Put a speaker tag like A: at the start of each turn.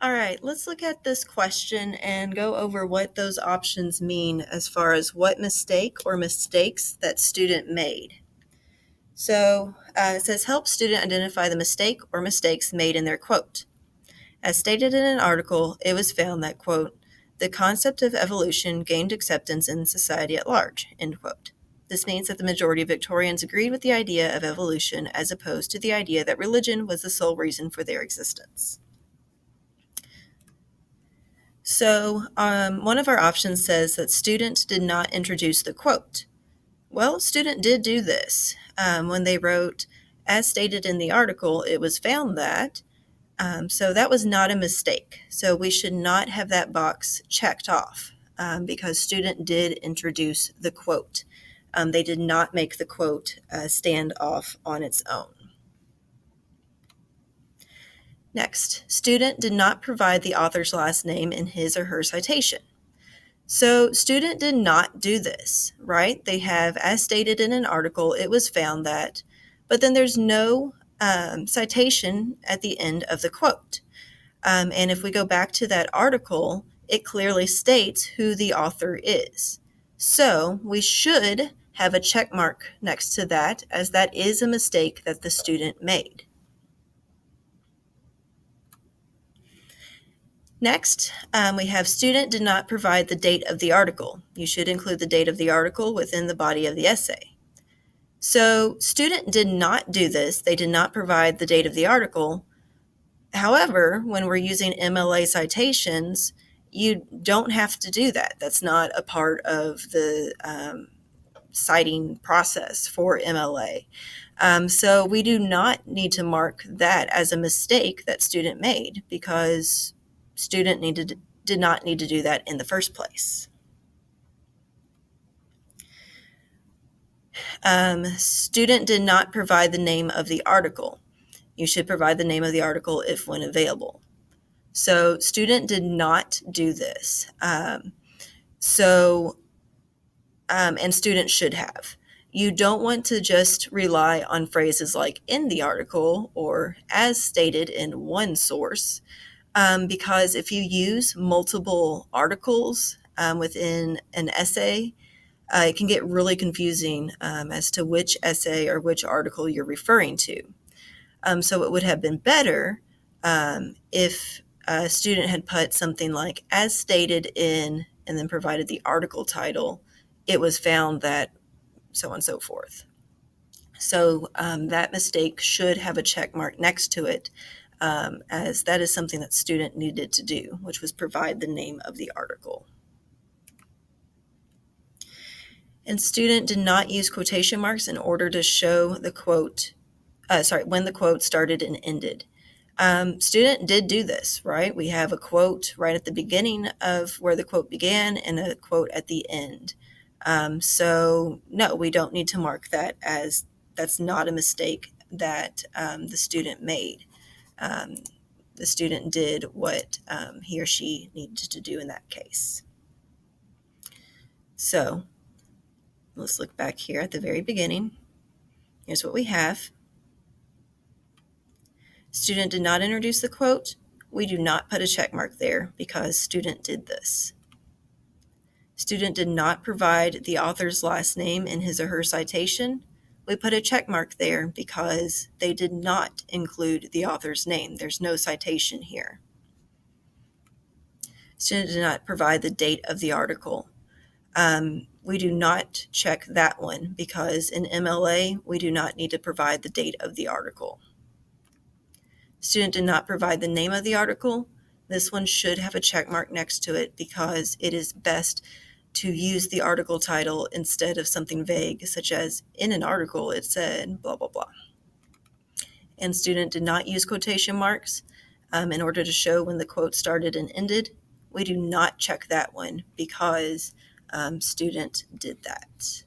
A: All right, let's look at this question and go over what those options mean as far as what mistake or mistakes that student made. So it says, help student identify the mistake or mistakes made in their quote. As stated in an article, it was found that, quote, the concept of evolution gained acceptance in society at large, end quote. This means that the majority of Victorians agreed with the idea of evolution as opposed to the idea that religion was the sole reason for their existence. So one of our options says that student did not introduce the quote. Well, student did do this. When they wrote, as stated in the article, it was found that, so that was not a mistake. So we should not have that box checked off because student did introduce the quote. They did not make the quote stand off on its own. Next, student did not provide the author's last name in his or her citation. So student did not do this, right? They have, as stated in an article, it was found that, but then there's no citation at the end of the quote. And if we go back to that article, it clearly states who the author is. So we should have a check mark next to that, as that is a mistake that the student made. Next, we have student did not provide the date of the article. You should include the date of the article within the body of the essay. So student did not do this. They did not provide the date of the article. However, when we're using MLA citations, you don't have to do that. That's not a part of the citing process for MLA. So we do not need to mark that as a mistake that student made because student did not need to do that in the first place. Student did not provide the name of the article. You should provide the name of the article if when available. So student did not do this. And student should have. You don't want to just rely on phrases like in the article or as stated in one source. Because if you use multiple articles within an essay, it can get really confusing as to which essay or which article you're referring to. So it would have been better if a student had put something like as stated in and then provided the article title, it was found that so on and so forth. So that mistake should have a check mark next to it, as that is something that student needed to do, which was provide the name of the article. And student did not use quotation marks in order to show the quote, when the quote started and ended. Student did do this, right? We have a quote right at the beginning of where the quote began and a quote at the end. So no, we don't need to mark that as that's not a mistake that the student made. The student did what he or she needed to do in that case. So let's look back here at the very beginning. Here's what we have. Student did not introduce the quote. We do not put a check mark there because student did this. Student did not provide the author's last name in his or her citation. We put a check mark there because they did not include the author's name. There's no citation here. Student did not provide the date of the article. We do not check that one because in MLA, we do not need to provide the date of the article. Student did not provide the name of the article. This one should have a check mark next to it because it is best to use the article title instead of something vague, such as in an article it said blah, blah, blah. And student did not use quotation marks in order to show when the quote started and ended. We do not check that one because student did that.